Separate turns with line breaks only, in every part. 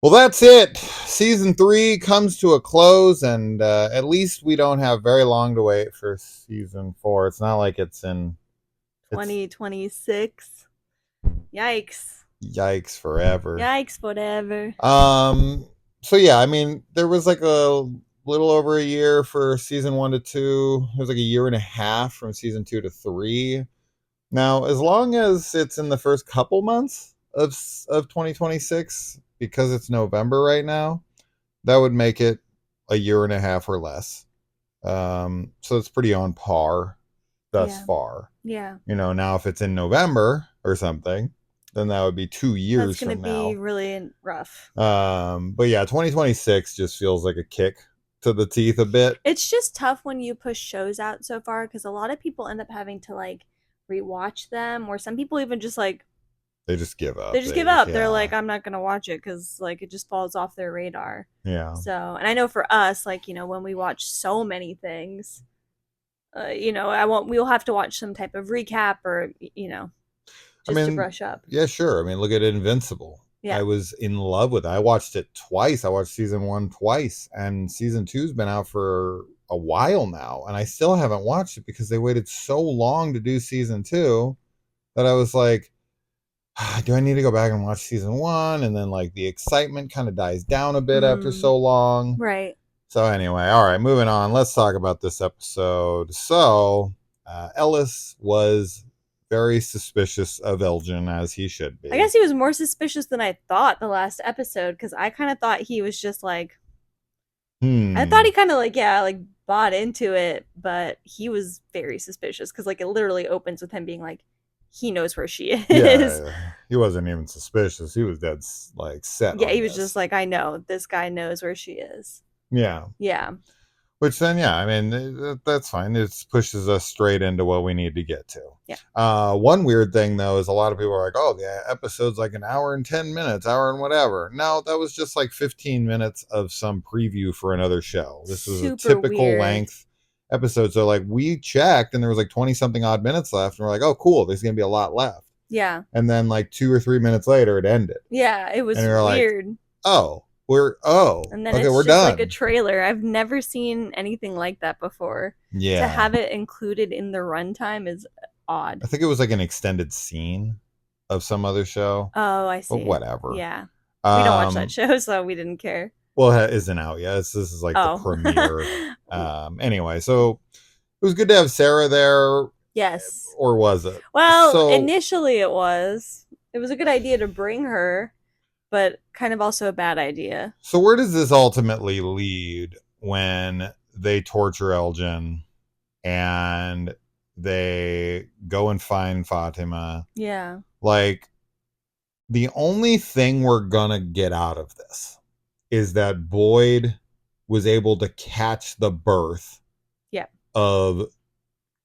Well, that's it. Season 3 comes to a close, and at least we don't have very long to wait for season 4. It's not like it's
2026. Yikes.
yikes forever.
Yikes, whatever.
Um, so yeah, I mean, there was like a little over a year for season 1 to 2. It was like a year and a half from season 2 to 3. Now, as long as it's in the first couple months of 2026, because it's November right now, that would make it a year and a half or less. So it's pretty on par thus
Yeah.
far.
Yeah.
Now if it's in November or something, then that would be two
That's
years
going to
from
be
now.
really rough.
But yeah, 2026 just feels like a kick to the teeth a bit.
It's just tough when you push shows out so far because a lot of people end up having to like rewatch them, or some people even just like
They just give
they
up.
just give up. They're
Yeah,
like, I'm not gonna watch it because like it just falls off their radar.
yeah.
So, and I know for us, like when we watch so many things, I won't. We'll have to watch some type of recap or
I
just to
mean,
brush up.
yeah, sure. I mean, look at Invincible. I
Yeah.
was in love with it. I watched it twice. I watched season 1 twice, and season 2's been out for a while now, and I still haven't watched it because they waited so long to do season 2 that I was like, do I need to go back and watch season 1? And then like the excitement kind of dies down a bit after
Mm,
so long.
right.
So anyway, all right, moving on. Let's talk about this episode. So Ellis was very suspicious of Elgin, as he should
I
be.
guess he was more suspicious than I thought the last episode because I kind of thought he was just like I thought
Hmm.
he kind of like like bought into it, but he was very suspicious because like it literally opens with him being like he knows where she is.
Yeah, he wasn't even suspicious. He was dead like set
Yeah,
on
he was just
this.
like I know this guy knows where she is.
Yeah.
Yeah.
Which then, yeah, I mean, that's fine. It pushes us straight into what we need to get to.
Yeah.
One weird thing, though, is a lot of people are like, oh, the episode's like an hour and 10 minutes, hour and whatever. No, that was just like 15 minutes of some preview for another show. This was a
Super
typical
weird.
length episode. So, like, we checked and there was like 20 something odd minutes left. And we're like, oh, cool, there's going to be a lot left.
Yeah.
And then, like, 2 or 3 minutes later, it ended.
Yeah, it
And
was
we were like,
weird.
oh,
And then
okay,
it's
we're
just like a
done.
trailer. I've never seen anything like that before. To
Yeah.
have it included in the runtime is odd.
I think it was like an extended scene of some other show,
Oh, I
but
see.
whatever.
Yeah. We don't watch that
Um,
show, so we didn't care.
well, it isn't out yet. This is like the
Oh.
premiere. Anyway, so it was good to have Sarah there,
Yes.
or was it?
Well,
So,
initially it was. It was a good idea to bring her, but kind of also a bad idea.
so where does this ultimately lead when they torture Elgin and they go and find Fatima?
Yeah.
Like, the only thing we're gonna get out of this is that Boyd was able to catch the birth
Yeah.
of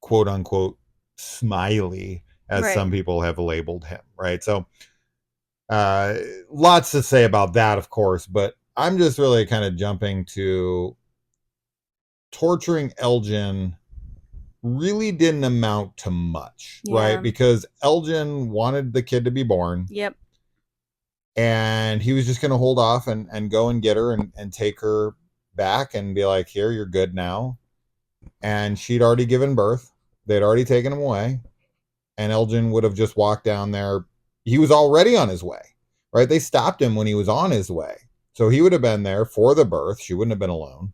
quote unquote Smiley, as some
Right.
people have labeled him, right? So, uh, lots to say about that, of course, but I'm just really kind of jumping to torturing Elgin really didn't amount to much, right?
Yeah.
Because Elgin wanted the kid to be born
Yep.
and he was just going to hold off and go and get her and take her back and be like, here, you're good now. And she'd already given birth. They'd already taken him away. And Elgin would have just walked down there. He was already on his way, right? They stopped him when he was on his way. So he would have been there for the birth. She wouldn't have been alone.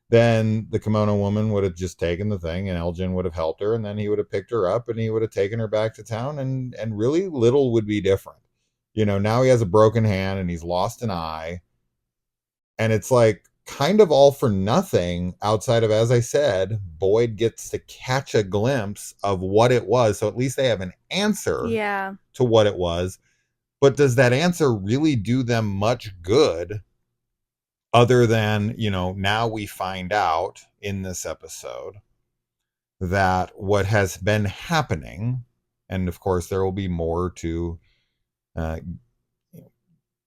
Then the kimono woman would have just taken the thing and Elgin would have helped her. And then he would have picked her up and he would have taken her back to town. And really little would be different. Now he has a broken hand and he's lost an eye. And it's like kind of all for nothing outside of, as I said, Boyd gets to catch a glimpse of what it was. So at least they have an answer
Yeah.
to what it was. But does that answer really do them much good other than, now we find out in this episode that what has been happening, and of course there will be more uh,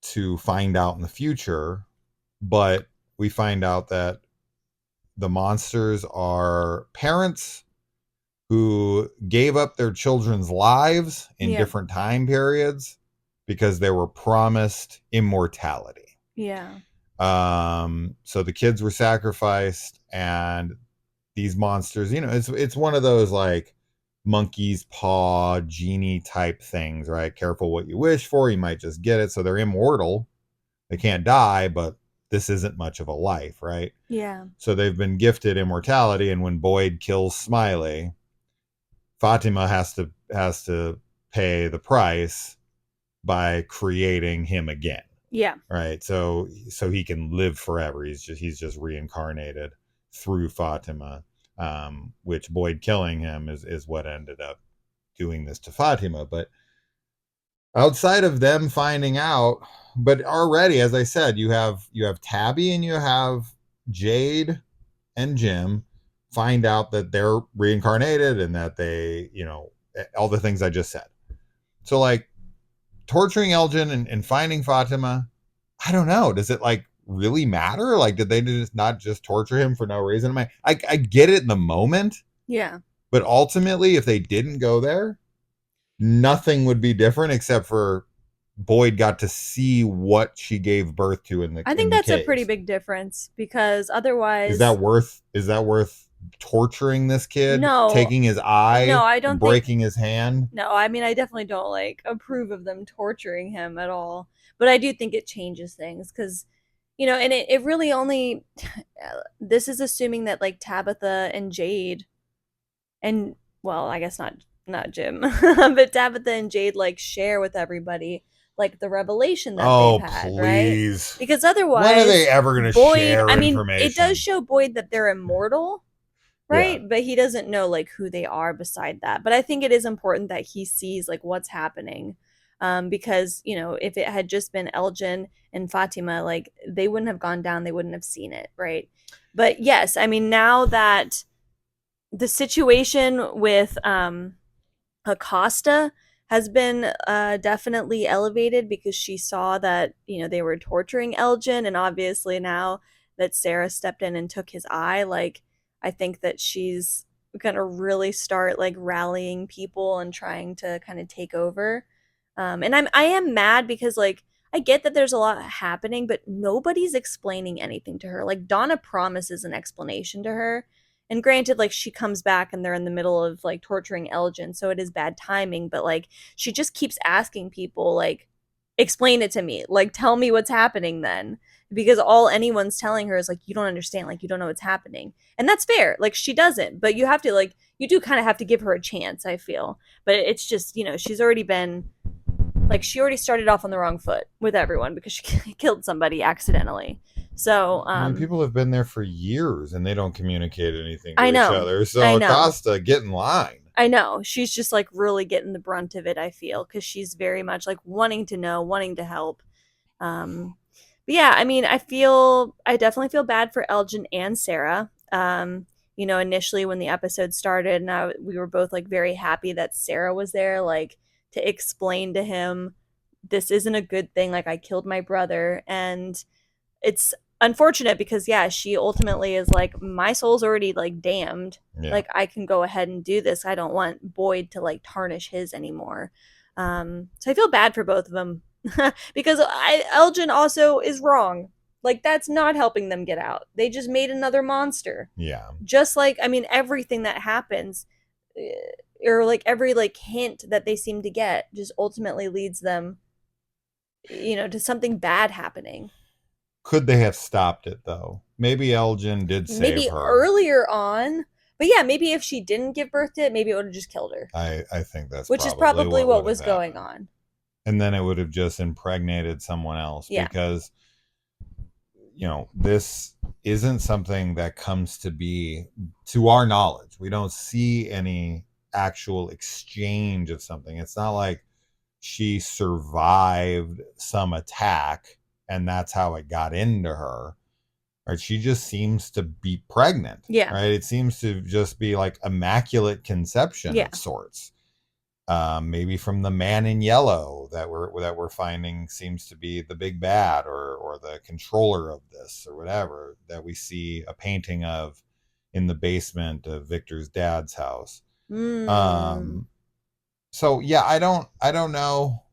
to find out in the future, but we find out that the monsters are parents who gave up their children's lives in
Yep.
different time periods because they were promised immortality.
Yeah.
So the kids were sacrificed, and these monsters, it's one of those like monkey's paw genie type things, right? Careful what you wish for, you might just get it. So they're immortal, they can't die, but this isn't much of a life, right?
Yeah.
So they've been gifted immortality, and when Boyd kills Smiley, Fatima has to pay the price by creating him again,
Yeah.
right? So he can live forever. He's just reincarnated through Fatima, which Boyd killing him is what ended up doing this to Fatima. But outside of them finding out, but already, as I said, you have Tabby and you have Jade and Jim find out that they're reincarnated and that they, all the things I just said. So like torturing Elgin and finding Fatima, I don't know. Does it like really matter? Like, did they just not just torture him for no reason? I get it in the moment,
Yeah.
but ultimately, if they didn't go there, nothing would be different except for Boyd got to see what she gave birth to in the
I
in
think
the
that's a pretty
caves.
big difference because
Is
otherwise,
that worth torturing this kid,
no,
taking his
no,
eye,
I don't think.
breaking his hand?
No, I mean, I definitely don't like approve of them torturing him at all. But I do think it changes things because, and it really only, this is assuming that like Tabitha and Jade and, well, I guess not Jim, but Tabitha and Jade like share with everybody like the revelation that they've
Oh,
had, right?
please.
Because
When are they
otherwise,
ever going to
Boyd,
share
I mean, it does
information?
show Boyd that they're immortal,
Yeah.
right? But he doesn't know like who they are beside that. But I think it is important that he sees like what's happening. Because, if it had just been Elgin and Fatima, like they wouldn't have gone down, they wouldn't have seen it, right? But yes, I mean, now that the situation with Acosta has been definitely elevated because she saw that they were torturing Elgin, and obviously now that Sarah stepped in and took his eye, like I think that she's gonna really start like rallying people and trying to kind of take over. And I am mad because like I get that there's a lot happening, but nobody's explaining anything to her. Like Donna promises an explanation to her, and granted, like she comes back and they're in the middle of like torturing Elgin, so it is bad timing, but like she just keeps asking people, like, explain it to me. Like, tell me what's happening then. Because all anyone's telling her is like, you don't understand, like, you don't know what's happening. And that's fair. Like, she doesn't, but you have to, like, you do kind of have to give her a chance, I feel. But it's just, she's already been, like, she already started off on the wrong foot with everyone because she killed somebody accidentally. So,
I mean, people have been there for years and they don't communicate anything
I
to each
know.
other.
I
So
know.
Acosta, get in line.
I know. She's just like really getting the brunt of it, I feel, because she's very much like wanting to know, wanting to help. Um, but yeah, I mean, I definitely feel bad for Elgin and Sarah. Initially when the episode started, and we were both like very happy that Sarah was there, like to explain to him, this isn't a good thing. Like, I killed my brother. And it's unfortunate because yeah, she ultimately is like, my soul's already like damned,
Yeah.
like I can go ahead and do this, I don't want Boyd to like tarnish his anymore. So I feel bad for both of them because Elgin also is wrong. Like, that's not helping them get out. They just made another monster.
Yeah.
Just like, I mean, everything that happens, or like every like hint that they seem to get just ultimately leads them, to something bad happening.
Could they have stopped it though? Maybe Elgin did save
Maybe
her.
earlier on, but yeah, maybe if she didn't give birth to it, maybe it would have just killed her,
I think that's
which is
probably
probably
what
what
would have
was going
happened.
on.
And then it would have just impregnated someone else
Yeah.
because this isn't something that comes to be to our knowledge. We don't see any actual exchange of something. It's not like she survived some attack and that's how it got into her. Right? She just seems to be pregnant.
Yeah.
Right? It seems to just be like immaculate conception
Yeah.
of sorts. Maybe from the man in yellow that we're finding seems to be the big bad or the controller of this or whatever that we see a painting of in the basement of Victor's dad's house.
Mm.
Um, so yeah, I don't know.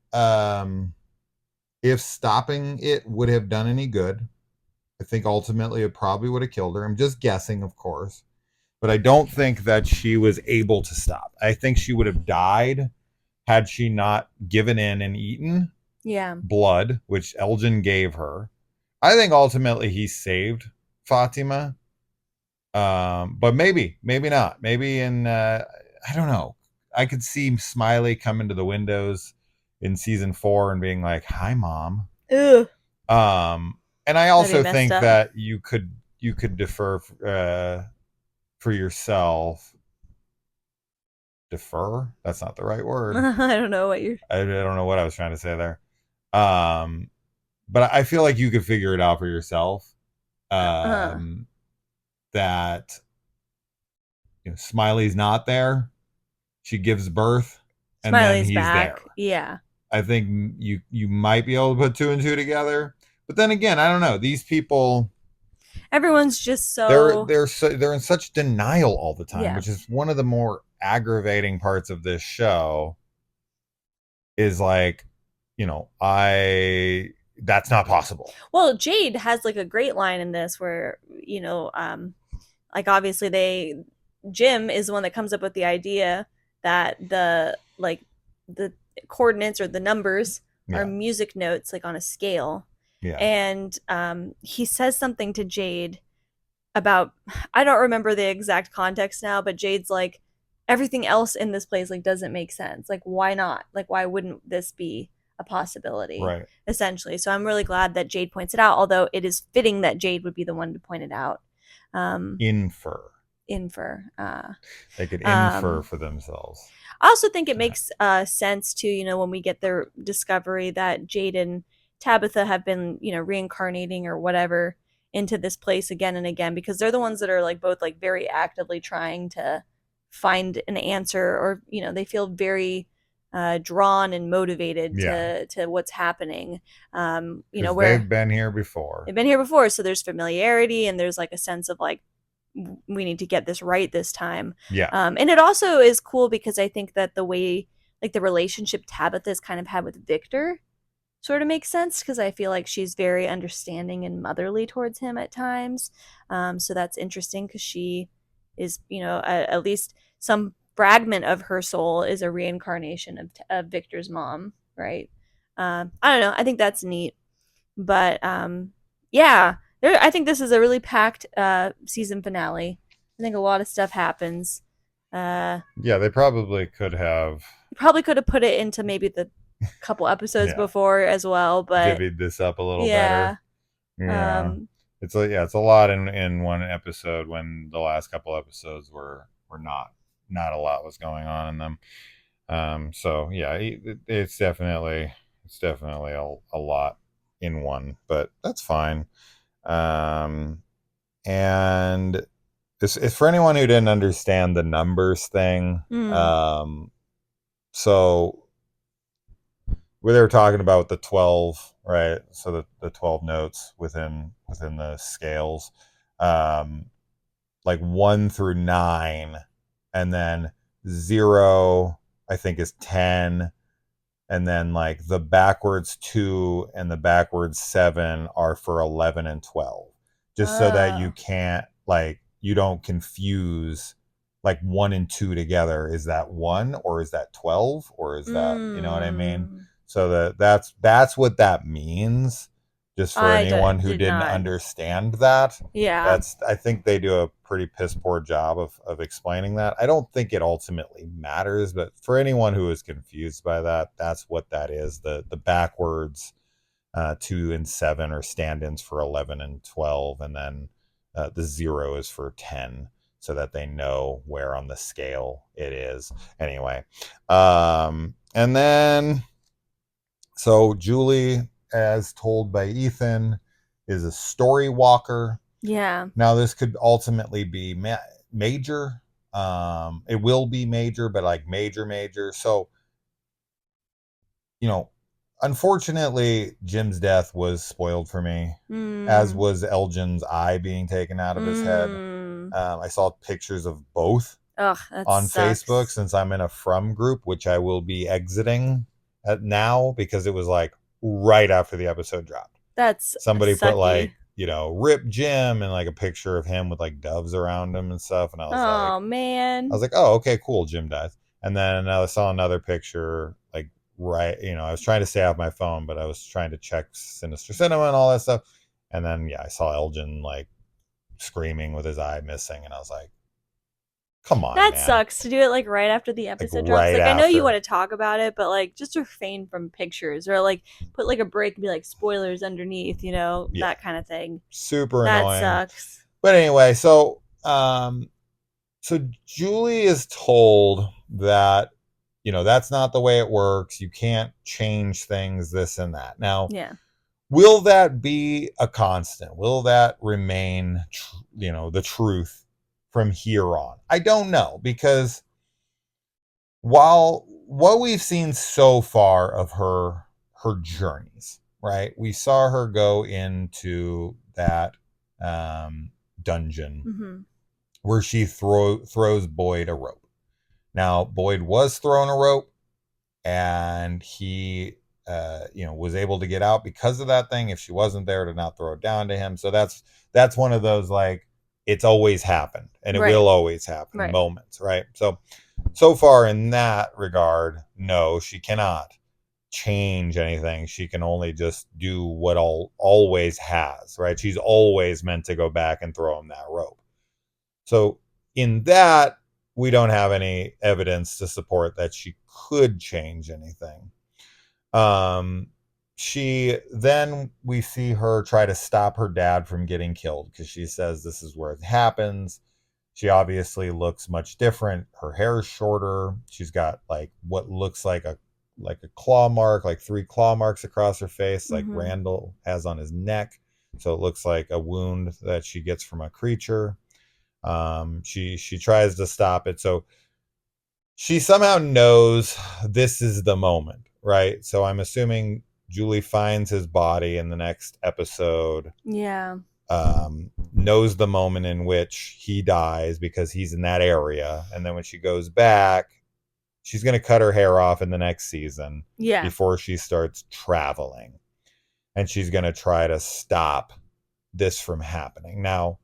if stopping it would have done any good. I think ultimately it probably would have killed her. I'm just guessing, of course. But I don't think that she was able to stop. I think she would have died had she not given in and eaten
Yeah.
blood, which Elgin gave her. I think ultimately he saved Fatima. But maybe not. Maybe in I don't know. I could see Smiley coming to the windows in season 4 and being like, "Hi, mom."
Ugh.
And I
That'd be
also
messed
think
up.
that you could defer for yourself. Defer? That's not the right word.
I don't know what you're.
I don't know what I was trying to say there. Um, but I feel like you could figure it out for yourself.
Uh,
That Smiley's not there. She gives birth, and then
Smiley's
he's there.
back. Yeah.
I think you might be able to put two and two together. But then again, I don't know. These people,
Everyone's just
they're
so.
they're so, they're in such denial all the time,
Yeah.
which is one of the more aggravating parts of this show. Is like, I that's not possible.
Well, Jade has like a great line in this where, like obviously Jim is the one that comes up with the idea that the coordinates or the numbers are
Yeah,
music notes like on a scale.
yeah,
And he says something to Jade about, I don't remember the exact context now, but Jade's like, everything else in this place like doesn't make sense. Like why not? Like why wouldn't this be a possibility?
right.
Essentially. So I'm really glad that Jade points it out, although it is fitting that Jade would be the one to point it out. Um
Infer.
infer.
They could infer
Um
for themselves.
I also think it makes sense to, when we get their discovery that Jade and Tabitha have been, reincarnating or whatever into this place again and again, because they're the ones that are like both like very actively trying to find an answer, or, they feel very drawn and motivated
Yeah,
to what's happening.
because
Where
they've been here before.
they've been here before, so there's familiarity and there's like a sense of like we need to get this right this time.
Yeah,
And it also is cool because I think that the way like the relationship Tabitha's kind of had with Victor sort of makes sense, because I feel like she's very understanding and motherly towards him at times. So that's interesting because she is, at least some fragment of her soul is a reincarnation of Victor's mom, right? I don't know. I think that's neat. But yeah, I think this is a really packed season finale. I think a lot of stuff happens. Uh,
yeah. They probably could have,
Probably could have put it into maybe the couple episodes
yeah,
before as well, but
divvied this up a little better.
yeah.
Yeah,
Um,
it's a lot in one episode when the last couple episodes were not a lot was going on in them. So yeah, it's definitely a lot in one, but that's fine. Um, and it's for anyone who didn't understand the numbers thing.
mm,
So where they were talking about the 12, right? So the 12 notes within the scales, um, like 1 through 9, and then 0, I think, is 10, and then like the backwards 2 and the backwards 7 are for 11 and 12, just so that
uh,
you don't confuse like 1 and 2 together. Is that 1 or is that 12 or is that, you know what I mean?
mm,
So that's what that means, just for anyone who
did
didn't
not.
understand that.
Yeah.
That's I think they do a pretty piss poor job of explaining that. I don't think it ultimately matters, but for anyone who is confused by that, that's what that is. The backwards 2 and 7 are stand-ins for 11 and 12, and then the 0 is for 10, so that they know where on the scale it is. Anyway, and then so Julie, as told by Ethan, is a story walker.
Yeah.
Now, this could ultimately be major. It will be major, but like major. So, you know, unfortunately, Jim's death was spoiled for me, as
Mm,
was Elgin's eye being taken out of his head.
mm.
I saw pictures of both
Ugh, that
on Facebook,
sucks.
since I'm in a From group, which I will be exiting at now, because it was like right after the episode dropped.
That's
Somebody put
sucky.
like, rip Jim and like a picture of him with like doves around him and stuff. And
Oh
I was
man.
like, oh, okay, cool. Jim dies. And then I saw another picture, like, right, I was trying to stay off my phone, but I was trying to check Sinister Cinema and all that stuff. And then, yeah, I saw Elgin like screaming with his eye missing. And I was like, come on,
That
man.
sucks to do it like right after the
Like,
episode drops.
right
Like I know you want
after.
to talk about it, but like just refrain from pictures or like put like a break and be like spoilers underneath,
Yeah,
that kind of thing.
super
That
annoying.
sucks.
But anyway, so Julie is told that, that's not the way it works. You can't change things, this and that. Now,
Yeah.
will that be a constant? Will that remain, the truth from here on? I don't know, because while what we've seen so far of her journeys, right? We saw her go into that dungeon
Mhm.
where she throws Boyd a rope. Now, Boyd was thrown a rope, and he, was able to get out because of that thing. If she wasn't there to not throw it down to him, so that's one of those like it's always happened and it
Right.
will always happen
Right.
moments, right? So far in that regard, no, she cannot change anything. She can only just do what always has, right? She's always meant to go back and throw him that rope. So in that, we don't have any evidence to support that she could change anything. Um, we see her try to stop her dad from getting killed because she says this is where it happens. She obviously looks much different. Her hair is shorter. She's got like what looks like a claw mark, like 3 claw marks across her face, like
Mhm.
Randall has on his neck. So it looks like a wound that she gets from a creature. She tries to stop it. So she somehow knows this is the moment, right? So I'm assuming Julie finds his body in the next episode,
Yeah.
knows the moment in which he dies because he's in that area. And then when she goes back, she's going to cut her hair off in the next season
Yeah.
before she starts traveling. And she's going to try to stop this from happening. Now,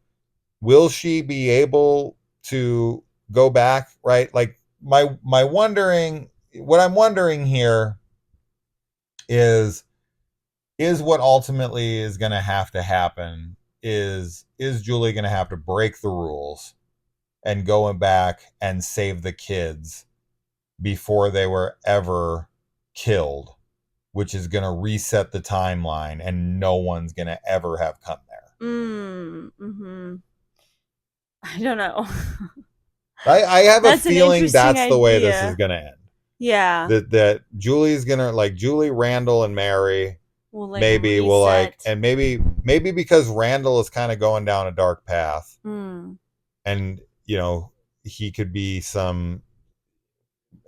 will she be able to go back, right? Like my wondering, what I'm wondering here is what ultimately is going to have to happen is Julie going to have to break the rules and go back and save the kids before they were ever killed, which is going to reset the timeline and no one's going to ever have come there.
Mhm. I don't know.
I have a
That's an
feeling
interesting
that's the way this is
idea.
going to end.
Yeah.
That Julie's going to, like, Julie, Randall, and Mary
We'll like
maybe will, like,
reset.
and maybe because Randall is kind of going down a dark path,
Mm.
and he could be some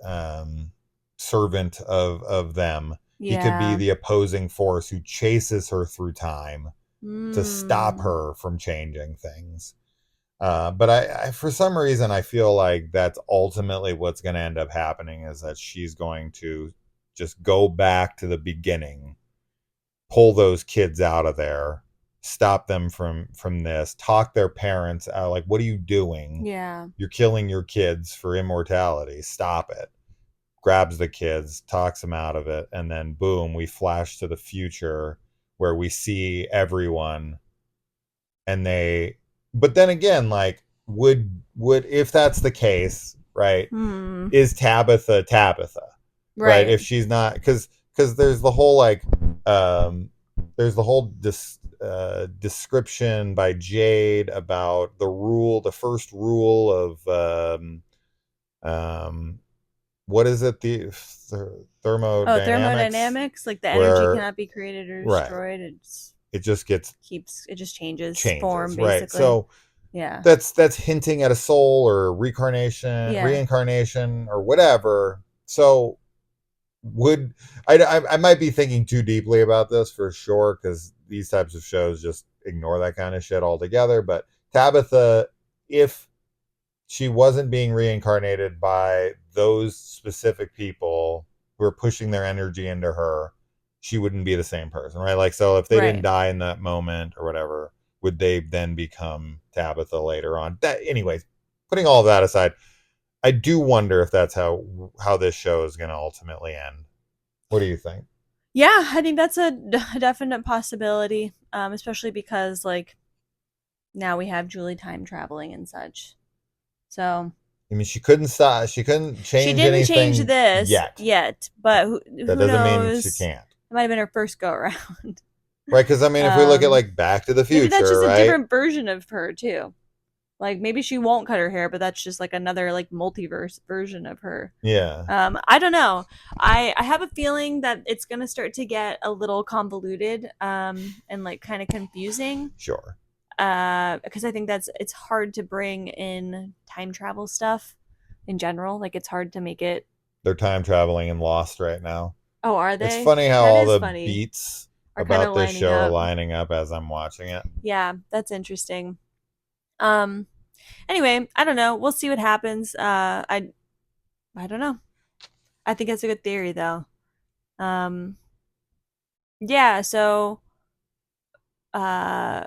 um servant of them. He could be
Yeah.
the opposing force who chases her through time to stop
Mm.
her from changing things. But I, for some reason, I feel like that's ultimately what's going to end up happening, is that she's going to just go back to the beginning, pull those kids out of there, stop them from this, talk their parents out, like, what are you doing?
Yeah.
You're killing your kids for immortality. Stop it. Grabs the kids, talks them out of it, and then boom, we flash to the future where we see everyone, and they but then again, like, would if that's the case, right,
Hmm.
is Tabitha, right?
Right.
If she's not, because there's the whole like um there's the whole description by Jade about the first rule of um what is it, the
Oh,
thermodynamics,
thermodynamics, like the energy
where,
cannot be created or
right,
destroyed.
it just gets
It just changes form
changes, right?
basically.
So
Yeah.
that's hinting at a soul or
Yeah.
reincarnation or whatever. So would I might be thinking too deeply about this for sure, because these types of shows just ignore that kind of shit altogether. But Tabitha, if she wasn't being reincarnated by those specific people who are pushing their energy into her, she wouldn't be the same person, right? Like, so if they didn't
Right.
die in that moment or whatever, would they then become Tabitha later on? That, anyways, putting all of that aside, I do wonder if that's how this show is going to ultimately end. What do you think?
Yeah, I think that's a definite possibility, especially because like now we have Julie time traveling and such. So
I mean, she couldn't stop. She couldn't
she
change
didn't change
anything
this
yet.
yet, but
That
who
doesn't mean she
knows?
can't,
It might have been her first go around.
right? Because I mean, if we look at like Back to the
Maybe that's
Future,
just a
right?
different version of her too. Like maybe she won't cut her hair, but that's just like another like multiverse version of her.
Yeah,
I don't know. I have a feeling that it's gonna start to get a little convoluted and like kind of confusing.
sure.
Because I think it's hard to bring in time travel stuff in general. Like it's hard to make it.
They're time traveling and Lost right now.
Oh, are
It's
they?
funny how
That
all
is
the
funny.
beats
Are kind
about
of
this
lining
show are
up.
lining up as I'm watching it.
Yeah, that's interesting. Um. Anyway, I don't know. We'll see what happens. I don't know. I think that's a good theory though. Um. Yeah. So. Uh.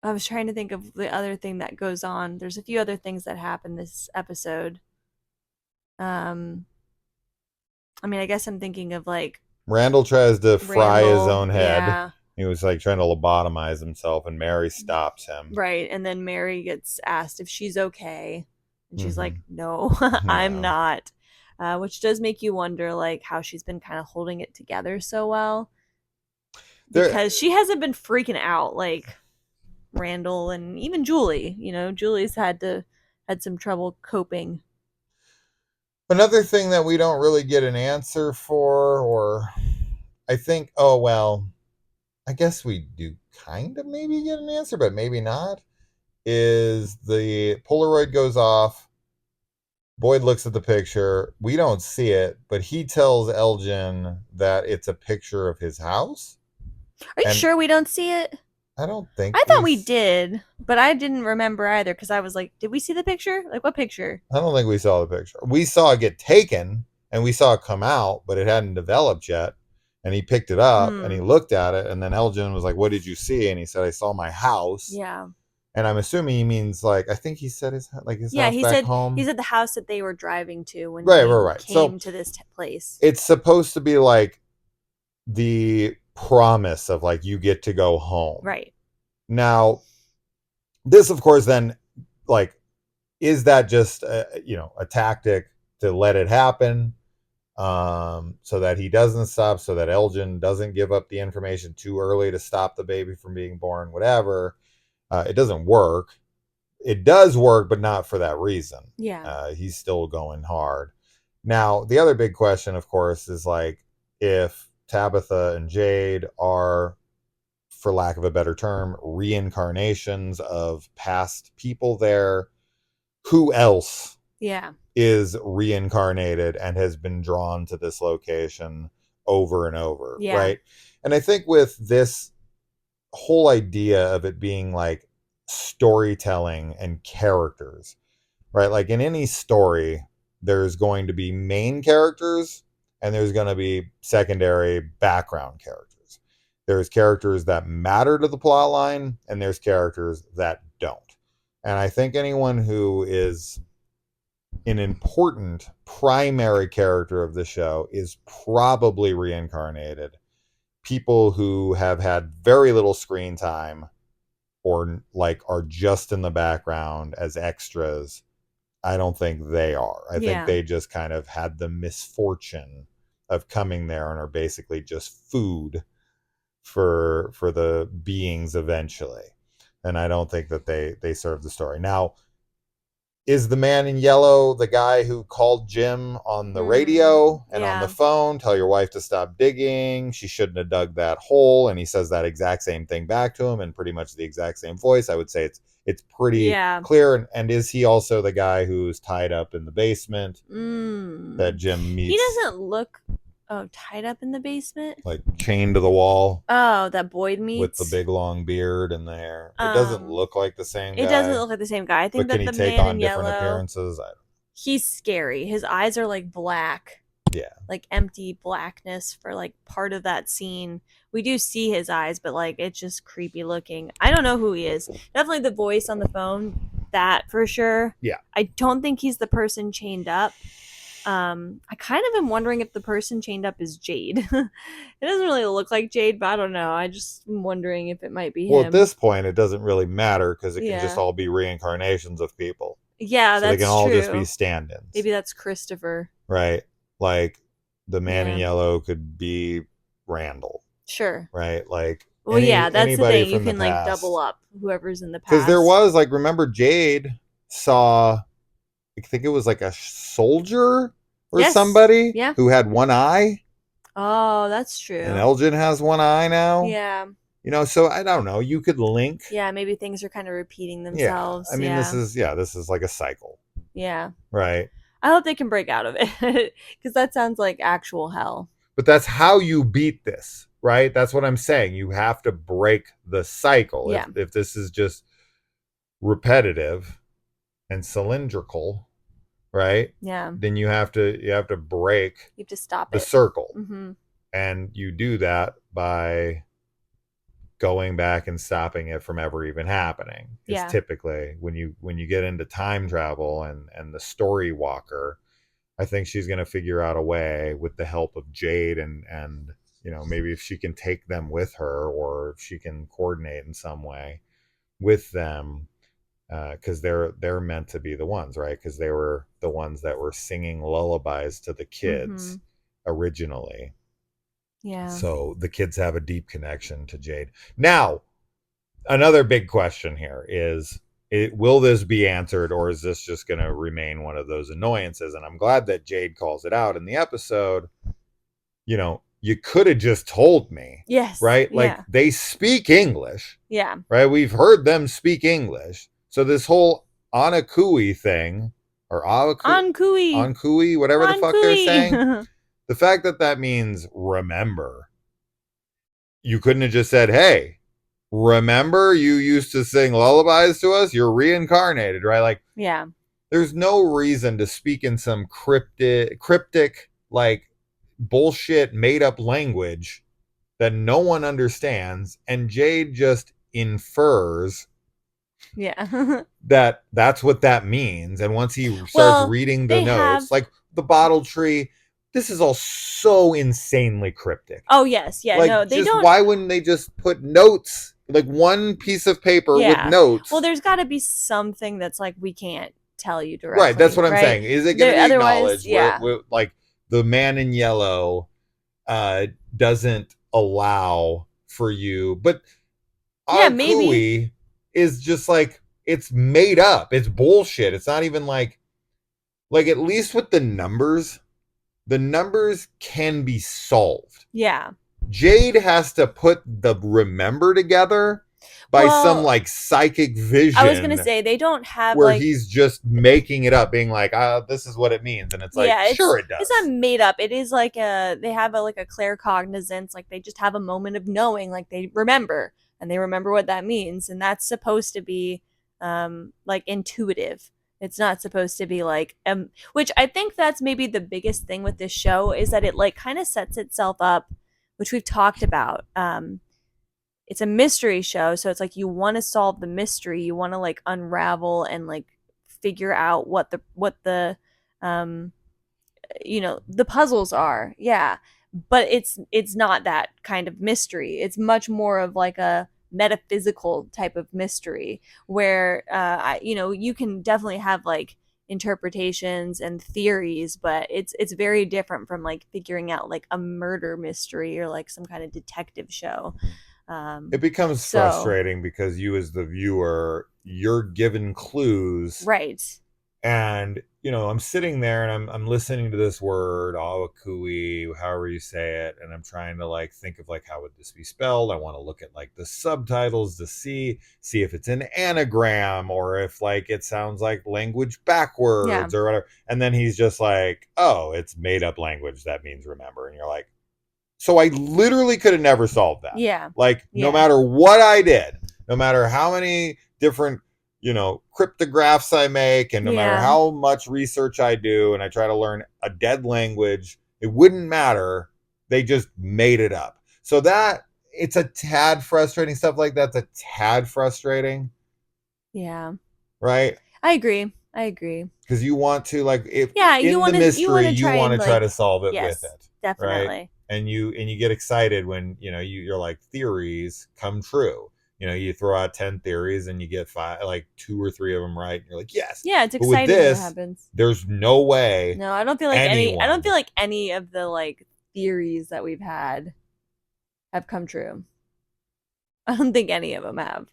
I was trying to think of the other thing that goes on. There's a few other things that happen this episode. Um. I mean, I guess I'm thinking of like
Randall tries to fry his
Randall.
own head.
Yeah.
He was like trying to lobotomize himself, and Mary stops him.
Right. And then Mary gets asked if she's okay. And she's like,
Mm-hmm.
no, I'm
Yeah.
not. Which does make you wonder, like, how she's been kind of holding it together so well.
There,
Because she hasn't been freaking out like Randall and even Julie. You know, Julie's had some trouble coping.
another thing that we don't really get an answer for, or I think, oh, well, I guess we do kind of maybe get an answer, but maybe not, is the Polaroid goes off. Boyd looks at the picture. We don't see it, but he tells Elgin that it's a picture of his house.
Are you
And
sure we don't see it?
I don't think
I thought we did, but I didn't remember either because I was like, did we see the picture? Like, what picture?
I don't think we saw the picture. We saw it get taken and we saw it come out, but it hadn't developed yet. And he picked it up and he
Hmm.
looked at it. And then Elgin was like, "What did you see?" And he said, "I saw my house."
Yeah.
And I'm assuming he means like, I think he said his
Yeah,
house back
he
home.
said the house that they were driving to when
Right, right,
he
right. So
came to this place.
it's supposed to be like the promise of like you get to go home.
Right.
Now, this of course then like, is that just a tactic to let it happen, so that he doesn't stop, so that Elgin doesn't give up the information too early to stop the baby from being born, whatever. It doesn't work. It does work, but not for that reason.
Yeah.
He's still going hard. Now, the other big question, of course, is like, if Tabitha and Jade are, for lack of a better term, reincarnations of past people there, who else
Yeah.
is reincarnated and has been drawn to this location over and over,
Yeah.
right? And I think with this whole idea of it being like storytelling and characters, right? Like in any story, there's going to be main characters and there's going to be secondary background characters. There's characters that matter to the plot line and there's characters that don't. And I think anyone who is an important primary character of the show is probably reincarnated. People who have had very little screen time or like are just in the background as extras, I don't think they are. I think
Yeah.
they just kind of had the misfortune of coming there and are basically just food for the beings eventually. And I don't think that they serve the story. Now, is the man in yellow the guy who called Jim on the radio and on the
Yeah.
phone, tell your wife to stop digging, she shouldn't have dug that hole, and he says that exact same thing back to him in pretty much the exact same voice? I would say it's pretty
Yeah.
clear. And is he also the guy who's tied up in the basement that
Mm.
Jim
He
meets,
doesn't look tied up in the basement.
like chained to the wall
Oh, that Boyd
with the
meets.
big long beard and the hair? It doesn't
Um
look like the same
it doesn't
guy,
look like the same guy. I think
but can
that
he
the
take
man in
on different
yellow,
appearances?
he's scary. His eyes are like black.
Yeah.
like empty blackness for like part of that scene. We do see his eyes, but like it's just creepy looking. I don't know who he is. Definitely the voice on the phone, that for sure.
Yeah.
I don't think he's the person chained up. I kind of am wondering if the person chained up is Jade. It doesn't really look like Jade, but I don't know. I just am wondering if it might be
Well, at
him.
this point, it doesn't really matter because it can just
Yeah.
all be reincarnations of people.
Yeah,
So they can
that's
all just be
true.
stand-ins.
Maybe that's Christopher.
Right? Like the man in
Yeah.
yellow could be Randall.
Sure.
Right? Like
Well, yeah, that's the
anybody
thing. You
from the
can like double
past.
up whoever's in the
Because there
past.
was, like, remember Jade saw, I think it was like a soldier or
Yes.
somebody
Yeah.
who had one eye.
Oh, that's true.
And Elgin has one eye now.
Yeah.
You know, so I don't know. You could link.
Yeah, maybe things are kind of repeating
Yeah.
themselves.
I mean,
Yeah.
this is like a cycle.
Yeah.
Right.
I hope they can break out of it because that sounds like actual hell.
But that's how you beat this, right? That's what I'm saying. You have to break the cycle.
Yeah.
If this is just repetitive and cylindrical, right?
Yeah.
Then you have to break
You have to stop
the
it.
circle.
Mm-hmm.
And you do that by going back and stopping it from ever even happening.
Yeah.
It's typically when you get into time travel and the story walker, I think she's going to figure out a way with the help of Jade and you know, maybe if she can take them with her or if she can coordinate in some way with them, because they're meant to be the ones, right? Because they were the ones that were singing lullabies to the kids originally.
Yeah.
So the kids have a deep connection to Jade. Now, another big question here is, will this be answered, or is this just going to remain one of those annoyances? And I'm glad that Jade calls it out in the episode. You know, you could have just told me.
Yes.
Right?
Yeah.
Like, they speak English.
Yeah.
Right? We've heard them speak English. So this whole Anakui thing, or Ankui, whatever the fuck they're saying, the fact that means remember, you couldn't have just said, hey, remember you used to sing lullabies to us? You're reincarnated, right? Like,
yeah.
There's no reason to speak in some cryptic, like, bullshit made up language that no one understands, and Jade just infers that's what that means. And once he starts reading the notes, like the bottle tree, this is all so insanely cryptic.
Oh yes, yeah.
Like,
no, they don't.
Why wouldn't they just put notes, like one piece of paper with notes?
Well, there's got to be something that's like, we can't tell you directly.
Right, that's what I'm saying. Is it going to be acknowledged?
Yeah.
Where, like, the man in yellow doesn't allow for you, but maybe is just like, it's made up. It's bullshit. It's not even like at least with the numbers can be solved.
Yeah.
Jade has to put the remember together by some like psychic vision. I
was gonna say, they don't have
where he's just making it up, being like, this is what it means, and it's like, sure it does.
It's not made up. It is like they have like a claircognizance, like they just have a moment of knowing, like they remember, and they remember what that means, and that's supposed to be like intuitive. It's not supposed to be like which I think that's maybe the biggest thing with this show, is that it like kind of sets itself up, which we've talked about. It's a mystery show, so it's like you want to solve the mystery, you want to like unravel and like figure out what the you know, the puzzles are. Yeah, but it's not that kind of mystery. It's much more of like a metaphysical type of mystery where you know, you can definitely have like interpretations and theories, but it's very different from like figuring out like a murder mystery or like some kind of detective show.
It becomes frustrating because you, as the viewer, you're given clues,
right?
And you know, I'm sitting there and I'm listening to this word awakui, however you say it, and I'm trying to like think of like, how would this be spelled? I want to look at like the subtitles to see if it's an anagram or if like it sounds like language backwards or whatever. And then he's just like, oh, it's made up language that means remember, and you're like, so I literally could have never solved that.
Yeah.
Like, no matter what I did, no matter how many different, you know, cryptographs I make, and no matter how much research I do, and I try to learn a dead language, It wouldn't matter. They just made it up. So that it's a tad frustrating. Stuff like that's a tad frustrating,
Yeah.
right?
I agree. I agree.
Because you want to like if
Yeah,
in the
you want
mystery
to
you
try
want
and
to try
like
to solve it with
yes,
it, right?
definitely.
And you get excited when you're like theories come true. You throw out 10 theories and you get five, like two or three of them right. And you're like, yes.
Yeah, it's
But with
exciting when it
this,
happens.
there's no way
No, I don't
anyone.
feel like any of the like theories that we've had have come true. I don't think any of them have.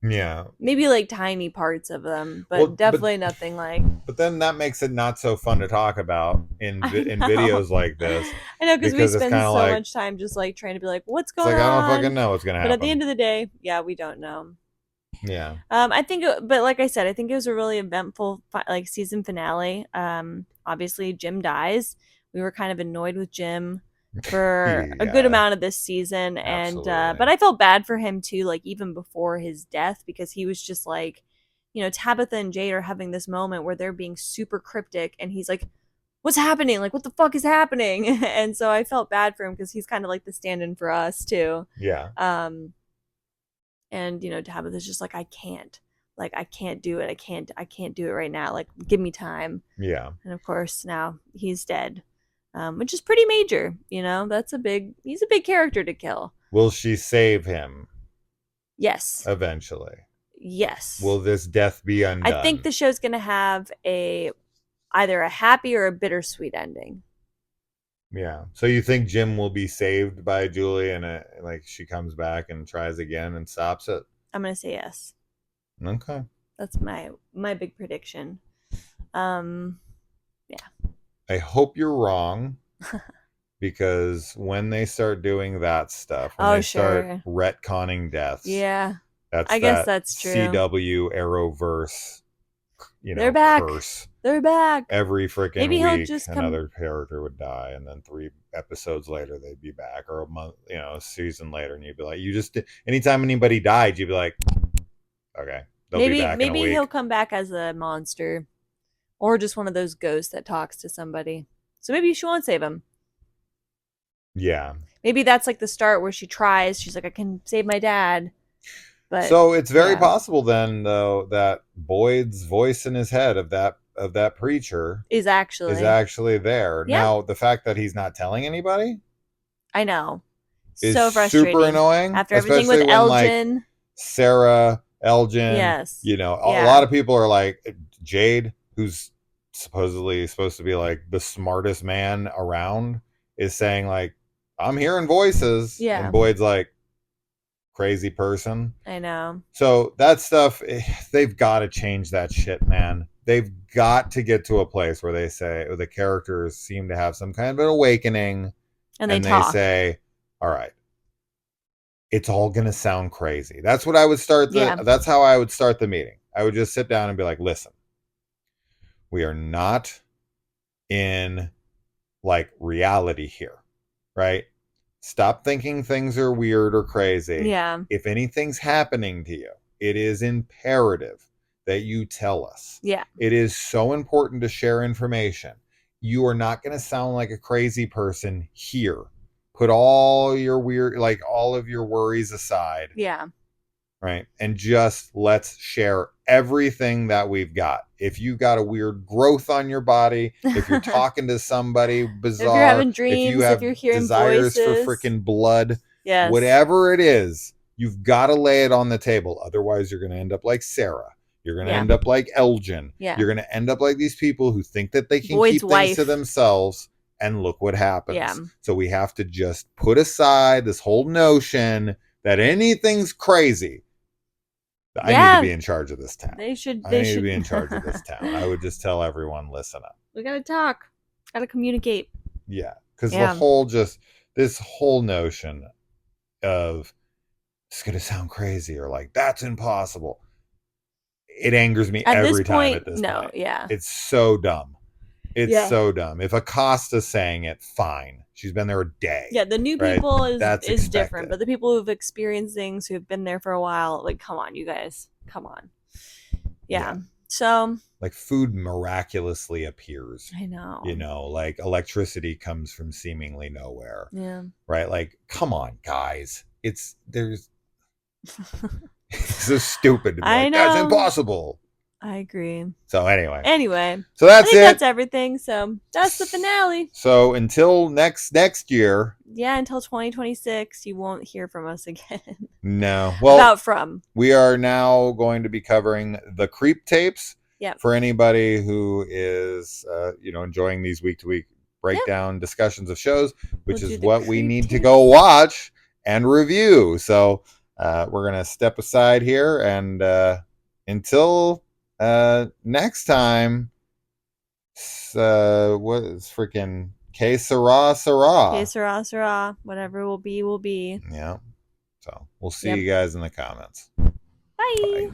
Yeah.
Maybe like tiny parts of them, but
Well, but
definitely nothing like
but then that makes it not so fun to talk about
I
in
know.
videos like this
I know because we
because it's
spend
kind of
so
like
much time just like trying to be like, what's
it's
going
like I don't fucking
on?
know what's gonna
But at the
happen.
end of the day, yeah, we don't know.
Yeah.
I think, but like I said, I think it was a really eventful like season finale. Obviously Jim dies. We were kind of annoyed with Jim for a good
Yeah.
amount of this season, and
Absolutely.
but I felt bad for him too, like even before his death, because he was just like, Tabitha and Jade are having this moment where they're being super cryptic, and he's like, "What's happening? Like, what the fuck is happening?" And so I felt bad for him because he's kind of like the stand-in for us too.
Yeah.
Um, and Tabitha's just like, I can't do it, I can't do it right now, like give me time.
Yeah.
And of course now he's dead, which is pretty major. He's a big character to kill.
Will she save him
Yes.
eventually?
Yes.
Will this death be
I think
undone?
the show's gonna have a either a happy or a bittersweet ending.
Yeah. So you think Jim will be saved by Julie and like she comes back and tries again and stops it?
I'm gonna say yes.
Okay.
That's my big prediction. um yeah.
I hope you're wrong because when they start doing that stuff, when
Oh
they start
sure.
retconning deaths,
Yeah,
that's
I guess
that
that's true.
CW Arrowverse,
They're back.
curse.
They're back.
Every
Maybe
freaking
he'll
week,
just come.
another character would die, and then 3 episodes later, they'd be back, or a month, a season later, and you'd be like, anytime anybody died, you'd be like, okay, they'll be back in a
Maybe he'll
week.
come back as a monster, or just one of those ghosts that talks to somebody. So maybe she won't save him.
Yeah.
Maybe that's like the start where she tries. She's like, I can save my dad, but
So it's very
yeah,
possible then, though, that Boyd's voice in his head of that preacher
is
is
actually
actually there.
yeah.
Now, the fact that he's not telling anybody
I know,
is
so
super
frustrating
annoying,
after everything with
especially when like
Elgin.
Sarah, Elgin,
Yes,
a
yeah,
lot of people are like Jade, who's supposedly supposed to be like the smartest man around, is saying like, I'm hearing voices, and
yeah.
Boyd's like, crazy person.
I know.
So that stuff, they've got to change that shit, man. They've got to get to a place where they say the characters seem to have some kind of an awakening,
And they
and they
talk.
say, all right, it's all going to sound crazy. That's what I would start
Yeah,
that's how I would start the meeting. I would just sit down and be like, listen, we are not in like reality here, right? Stop thinking things are weird or crazy.
yeah,
If anything's happening to you, it is imperative that you tell us.
yeah,
It is so important to share information. You are not going to sound like a crazy person here. Put all of your worries aside,
yeah.
right? And just let's share everything that we've got. If you got a weird growth on your body, if you're talking to somebody
If you're
bizarre,
having
if you
dreams, if
have
you're hearing
desires for
voices,
freaking blood,
yes,
whatever it is, you've got to lay it on the table. Otherwise, you're going to end up like Sarah. You're going to
yeah,
end up like Elgin.
yeah.
You're going to end up like these people who think that they can
Boyd's
keep things to
wife,
themselves. And look what
yeah,
happens. So we have to just put aside this whole notion that anything's crazy. I need to
yeah.
be in charge of this town.
They should.
I
They
need to
should.
be in charge of this town. I would just tell everyone, listen up.
We gotta talk. Gotta communicate.
Yeah. Because
Yeah.
this whole notion of it's going to sound crazy or like that's impossible. It angers me
At this
every time
point,
at this
no.
point.
Yeah.
It's so dumb. It's
Yeah.
so dumb. If Acosta's saying it, fine. She's been there a day,
Yeah. The new
right?
people
That's
is different,
expected.
but the people who've experienced things, who've been there for a while, like, come on, you guys, come on. Yeah.
Yeah.
So
Like food miraculously appears.
I know.
Like electricity comes from seemingly nowhere.
Yeah.
Right? Like, come on, guys. It's so stupid to be
I
like, that's
know.
impossible.
I agree.
So
Anyway,
so
I
that's
think
it.
that's everything. So that's the finale.
So until next year.
Yeah, until 2026, you won't hear from us again.
No. Well,
About From.
we are now going to be covering the creep tapes.
Yep.
For anybody who is, enjoying these week to week
Yep.
breakdown discussions of shows, which
We'll do
is
the
what we
creep
need to
tapes.
go watch and review. So we're going to step aside here, and until next time, what is freaking Que Sera
Que
Sera?
sera, sera. Whatever will be, will be.
Yeah. So we'll see
Yep.
you guys in the comments.
Bye.
Bye.